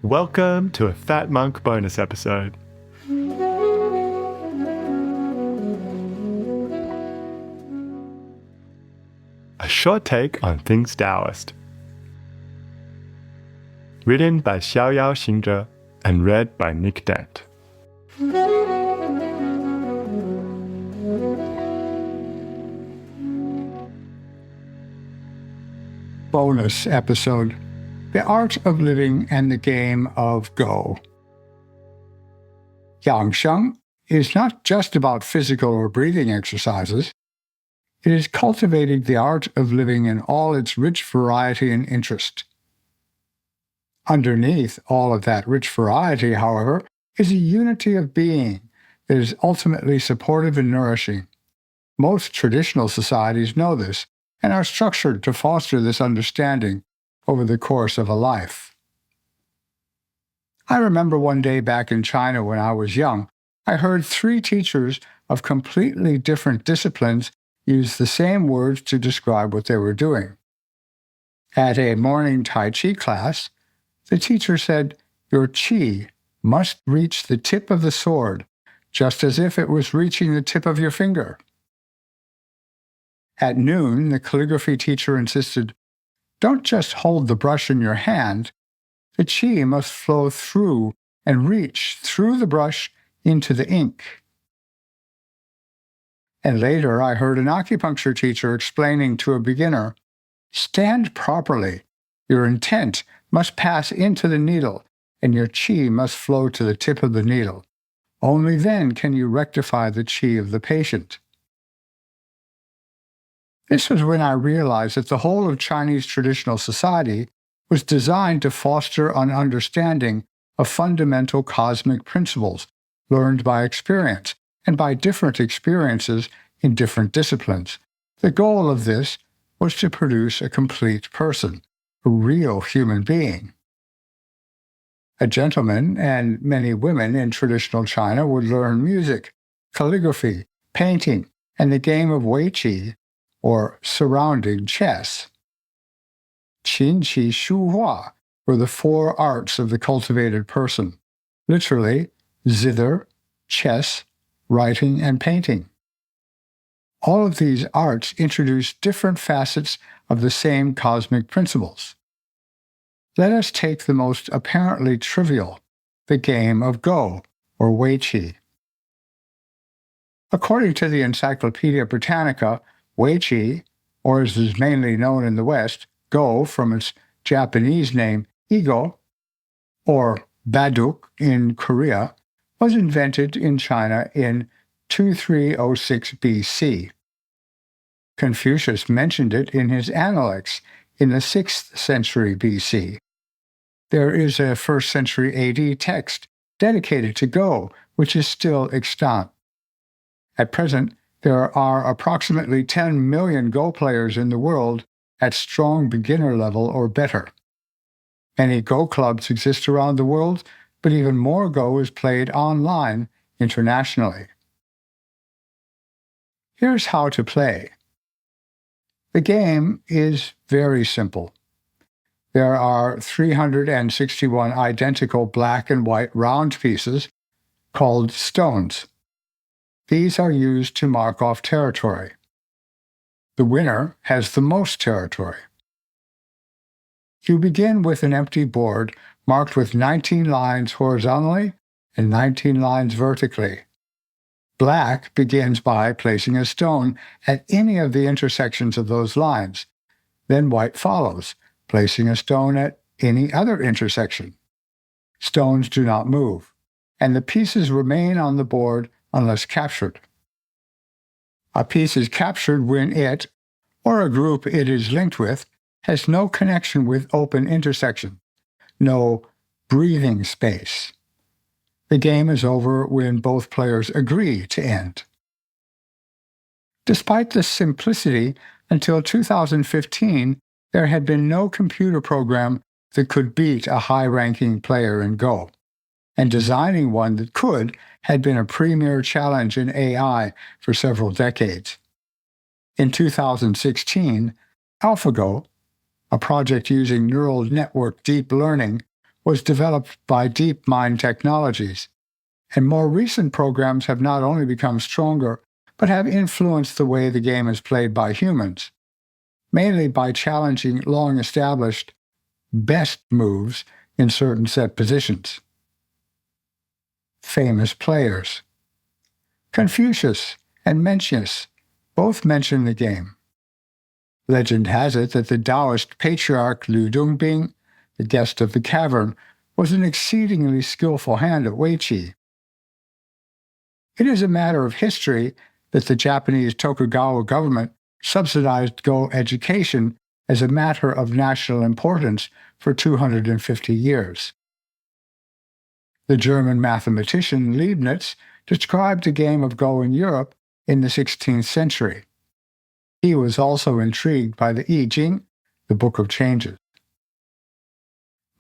Welcome to a Fat Monk bonus episode. A short take on things Taoist. Written by Xiaoyao Xingzhe and read by Nick Dent. Bonus episode: The Art of Living and the Game of Go. Yang is not just about physical or breathing exercises. It is cultivating the art of living in all its rich variety and interest. Underneath all of that rich variety, however, is a unity of being that is ultimately supportive and nourishing. Most traditional societies know this and are structured to foster this understanding over the course of a life. I remember one day back in China when I was young, I heard three teachers of completely different disciplines use the same words to describe what they were doing. At a morning Tai Chi class, the teacher said, "Your Qi must reach the tip of the sword, just as if it was reaching the tip of your finger." At noon, the calligraphy teacher insisted, "Don't just hold the brush in your hand. The Qi must flow through and reach through the brush into the ink." And later I heard an acupuncture teacher explaining to a beginner, "Stand properly. Your intent must pass into the needle, and your Qi must flow to the tip of the needle. Only then can you rectify the Qi of the patient." This was when I realized that the whole of Chinese traditional society was designed to foster an understanding of fundamental cosmic principles learned by experience and by different experiences in different disciplines. The goal of this was to produce a complete person, a real human being. A gentleman and many women in traditional China would learn music, calligraphy, painting, and the game of whcih, or surrounding chess. Qin, qi, shu, hua were the four arts of the cultivated person, literally zither, chess, writing, and painting. All of these arts introduce different facets of the same cosmic principles. Let us take the most apparently trivial, the game of Go, or whcih. According to the Encyclopedia Britannica, whcih, or as is mainly known in the West, Go from its Japanese name Ego, or Baduk in Korea, was invented in China in 2306 BC. Confucius mentioned it in his Analects in the 6th century BC. There is a 1st century AD text dedicated to Go, which is still extant. At present, there are approximately 10 million Go players in the world at strong beginner level or better. Many Go clubs exist around the world, but even more Go is played online internationally. Here's how to play. The game is very simple. There are 361 identical black and white round pieces called stones. These are used to mark off territory. The winner has the most territory. You begin with an empty board marked with 19 lines horizontally and 19 lines vertically. Black begins by placing a stone at any of the intersections of those lines. Then white follows, placing a stone at any other intersection. Stones do not move, and the pieces remain on the board unless captured. A piece is captured when it, or a group it is linked with, has no connection with open intersection, no breathing space. The game is over when both players agree to end. Despite this simplicity, until 2015, there had been no computer program that could beat a high-ranking player in Go, and designing one that could had been a premier challenge in AI for several decades. In 2016, AlphaGo, a project using neural network deep learning, was developed by DeepMind Technologies, and more recent programs have not only become stronger, but have influenced the way the game is played by humans, mainly by challenging long-established best moves in certain set positions. Famous players. Confucius and Mencius both mention the game. Legend has it that the Taoist patriarch Lu Dongbing, the guest of the cavern, was an exceedingly skillful hand at whcih. It is a matter of history that the Japanese Tokugawa government subsidized Go education as a matter of national importance for 250 years. The German mathematician Leibniz described the game of Go in Europe in the 16th century. He was also intrigued by the I Ching, the Book of Changes.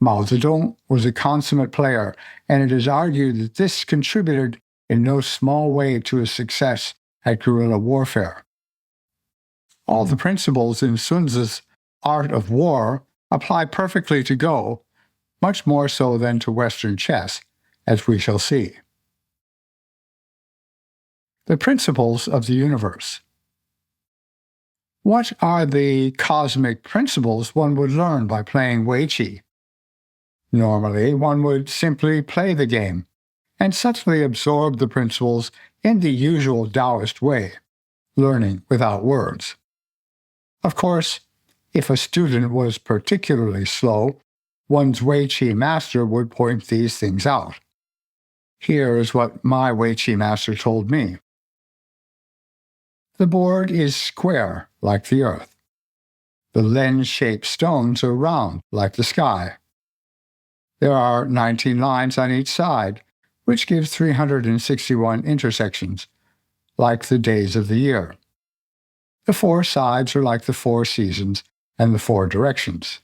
Mao Zedong was a consummate player, and it is argued that this contributed in no small way to his success at guerrilla warfare. All the principles in Sun Tzu's Art of War apply perfectly to Go, much more so than to Western chess, as we shall see. The principles of the universe. What are the cosmic principles one would learn by playing whcih? Normally, one would simply play the game and subtly absorb the principles in the usual Taoist way, learning without words. Of course, if a student was particularly slow, one's whcih master would point these things out. Here is what my whcih master told me. The board is square, like the earth. The lens-shaped stones are round, like the sky. There are 19 lines on each side, which gives 361 intersections, like the days of the year. The 4 sides are like the 4 seasons and the 4 directions.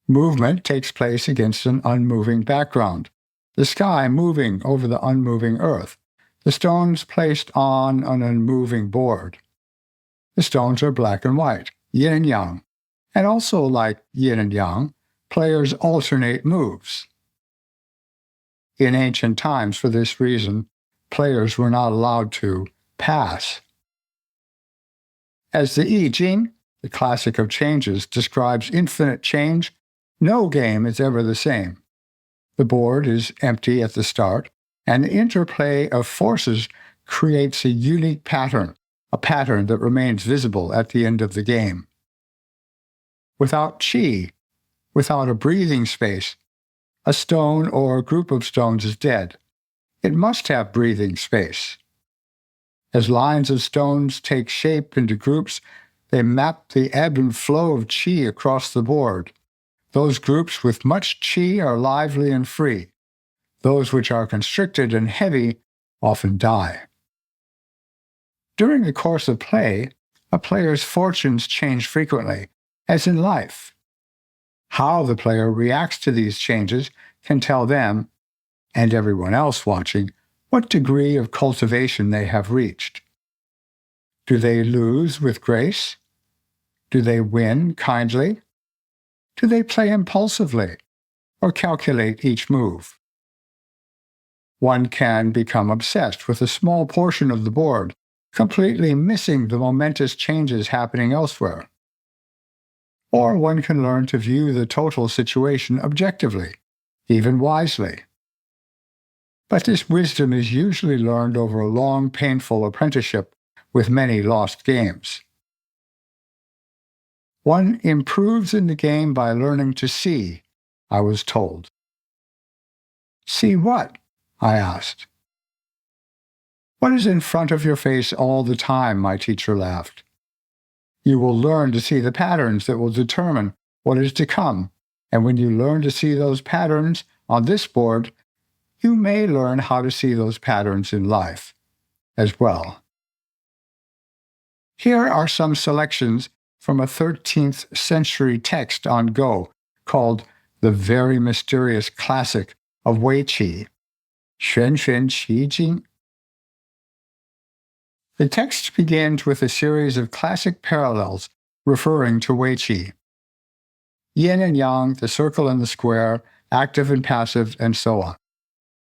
Movement takes place against an unmoving background, the sky moving over the unmoving earth, the stones placed on an unmoving board. The stones are black and white, yin and yang, and also like yin and yang, players alternate moves. In ancient times, for this reason, players were not allowed to pass. As the I Ching, the classic of changes, describes infinite change, no game is ever the same. The board is empty at the start, and the interplay of forces creates a unique pattern, a pattern that remains visible at the end of the game. Without qi, without a breathing space, a stone or a group of stones is dead. It must have breathing space. As lines of stones take shape into groups, they map the ebb and flow of qi across the board. Those groups with much qi are lively and free. Those which are constricted and heavy often die. During the course of play, a player's fortunes change frequently, as in life. How the player reacts to these changes can tell them, and everyone else watching, what degree of cultivation they have reached. Do they lose with grace? Do they win kindly? Do they play impulsively, or calculate each move? One can become obsessed with a small portion of the board, completely missing the momentous changes happening elsewhere. Or one can learn to view the total situation objectively, even wisely. But this wisdom is usually learned over a long, painful apprenticeship with many lost games. One improves in the game by learning to see, I was told. See what? I asked. What is in front of your face all the time? My teacher laughed. You will learn to see the patterns that will determine what is to come, and when you learn to see those patterns on this board, you may learn how to see those patterns in life as well. Here are some selections from a 13th century text on Go called The Very Mysterious Classic of whcih, whcih Jing. The text begins with a series of classic parallels referring to whcih. yin and yang, the circle and the square, active and passive, and so on.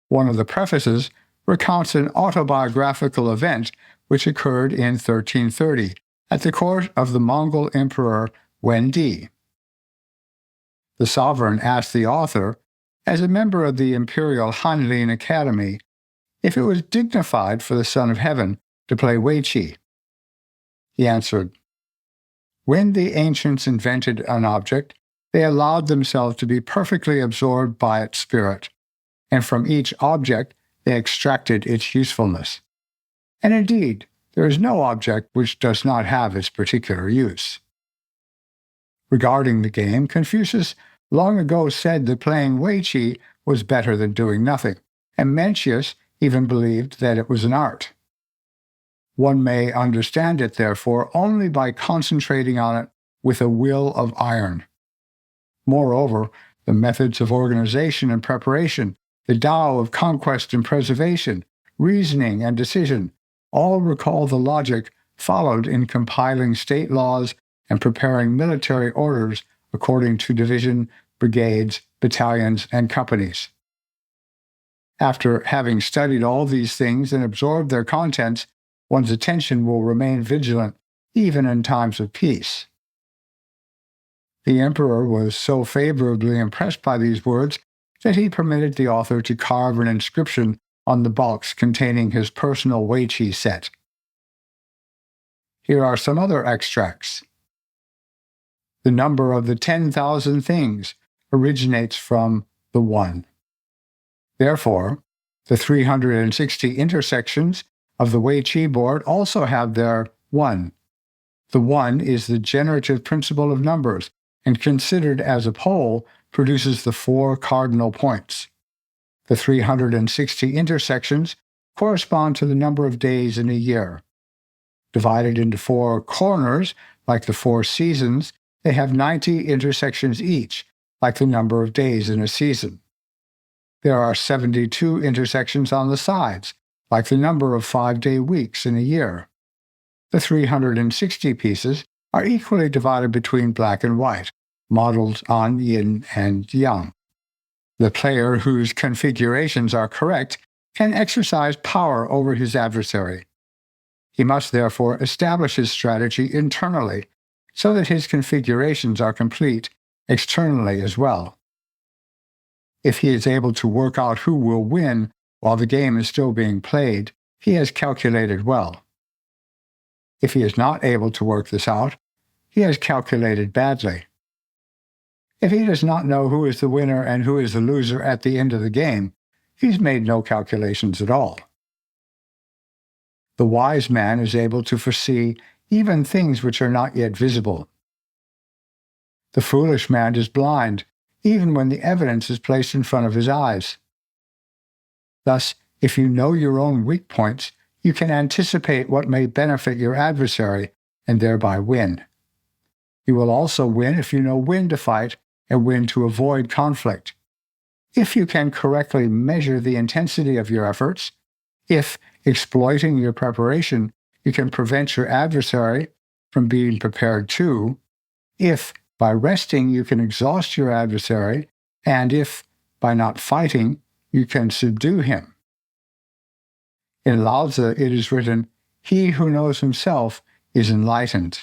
One of the prefaces recounts an autobiographical event which occurred in 1330 at the court of the Mongol Emperor Yuanji. The sovereign asked the author, as a member of the Imperial Hanlin Academy, if it was dignified for the Son of Heaven to play whcih. He answered, "When the ancients invented an object, they allowed themselves to be perfectly absorbed by its spirit, and from each object they extracted its usefulness. And indeed, there is no object which does not have its particular use." Regarding the game, Confucius long ago said that playing whcih was better than doing nothing, and Mencius even believed that it was an art. One may understand it, therefore, only by concentrating on it with a will of iron. Moreover, the methods of organization and preparation, the Tao of conquest and preservation, reasoning and decision, all recall the logic followed in compiling state laws and preparing military orders according to division, brigades, battalions, and companies. After having studied all these things and absorbed their contents, one's attention will remain vigilant even in times of peace. The emperor was so favorably impressed by these words that he permitted the author to carve an inscription on the box containing his personal whcih set. Here are some other extracts. The number of the 10,000 things originates from the One. Therefore, the 360 intersections of the whcih board also have their One. The One is the generative principle of numbers, and considered as a pole, produces the 4 cardinal points. The 360 intersections correspond to the number of days in a year. Divided into 4 corners, like the 4 seasons, they have 90 intersections each, like the number of days in a season. There are 72 intersections on the sides, like the number of 5-day weeks in a year. The 360 pieces are equally divided between black and white, modeled on yin and yang. The player whose configurations are correct can exercise power over his adversary. He must therefore establish his strategy internally so that his configurations are complete externally as well. If he is able to work out who will win while the game is still being played, he has calculated well. If he is not able to work this out, he has calculated badly. If he does not know who is the winner and who is the loser at the end of the game, he's made no calculations at all. The wise man is able to foresee even things which are not yet visible. The foolish man is blind, even when the evidence is placed in front of his eyes. Thus, if you know your own weak points, you can anticipate what may benefit your adversary and thereby win. You will also win if you know when to fight and when to avoid conflict. If you can correctly measure the intensity of your efforts, if, exploiting your preparation, you can prevent your adversary from being prepared too, if, by resting, you can exhaust your adversary, and if, by not fighting, you can subdue him. In Lao Tzu it is written, "He who knows himself is enlightened."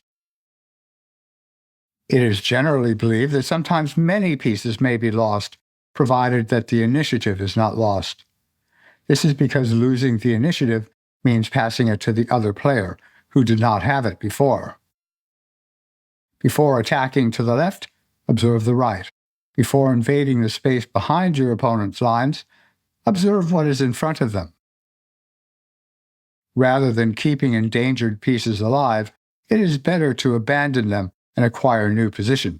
It is generally believed that sometimes many pieces may be lost, provided that the initiative is not lost. This is because losing the initiative means passing it to the other player, who did not have it before. Before attacking to the left, observe the right. Before invading the space behind your opponent's lines, observe what is in front of them. Rather than keeping endangered pieces alive, it is better to abandon them and acquire new positions.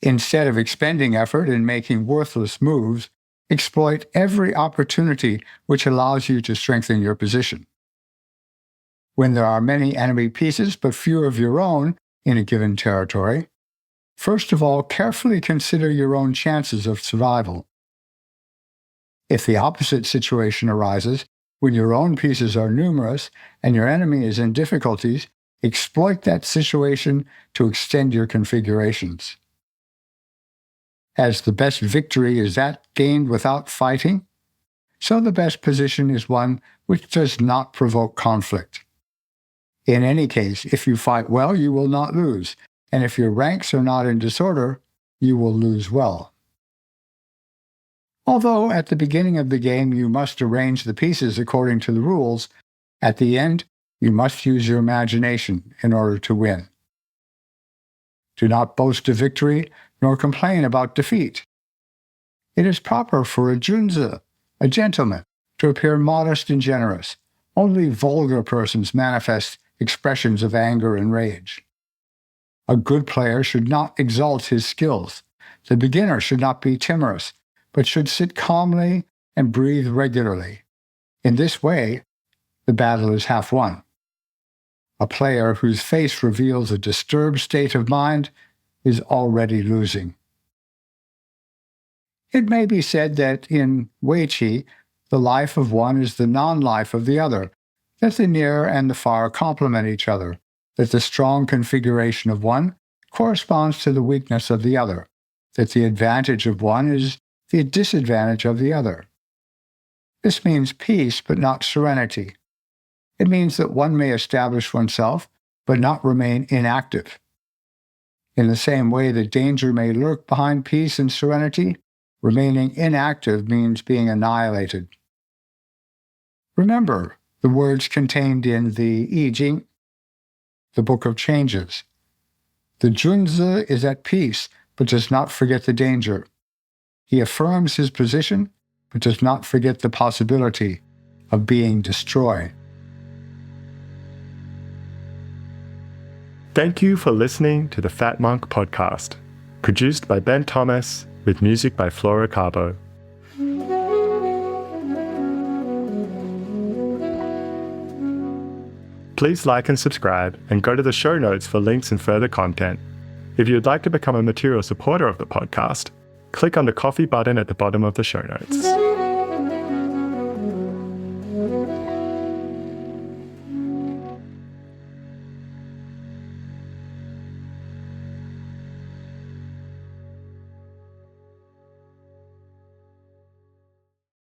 Instead of expending effort in making worthless moves, exploit every opportunity which allows you to strengthen your position. When there are many enemy pieces but few of your own in a given territory, first of all, carefully consider your own chances of survival. If the opposite situation arises, when your own pieces are numerous and your enemy is in difficulties, exploit that situation to extend your configurations. As the best victory is that gained without fighting, so the best position is one which does not provoke conflict. In any case, if you fight well, you will not lose, and if your ranks are not in disorder, you will lose well. Although at the beginning of the game you must arrange the pieces according to the rules, at the end you must use your imagination in order to win. Do not boast of victory, nor complain about defeat. It is proper for a junzi, a gentleman, to appear modest and generous. Only vulgar persons manifest expressions of anger and rage. A good player should not exalt his skills. The beginner should not be timorous, but should sit calmly and breathe regularly. In this way, the battle is half won. A player whose face reveals a disturbed state of mind is already losing. It may be said that in whcih, the life of one is the non-life of the other, that the near and the far complement each other, that the strong configuration of one corresponds to the weakness of the other, that the advantage of one is the disadvantage of the other. This means peace, but not serenity. It means that one may establish oneself, but not remain inactive. In the same way that danger may lurk behind peace and serenity, remaining inactive means being annihilated. Remember the words contained in the I Ching, the Book of Changes. The junzi is at peace, but does not forget the danger. He affirms his position, but does not forget the possibility of being destroyed. Thank you for listening to the Fat Monk podcast, produced by Ben Thomas with music by Flora Carbo. Please like and subscribe, and go to the show notes for links and further content. If you'd like to become a material supporter of the podcast, click on the coffee button at the bottom of the show notes.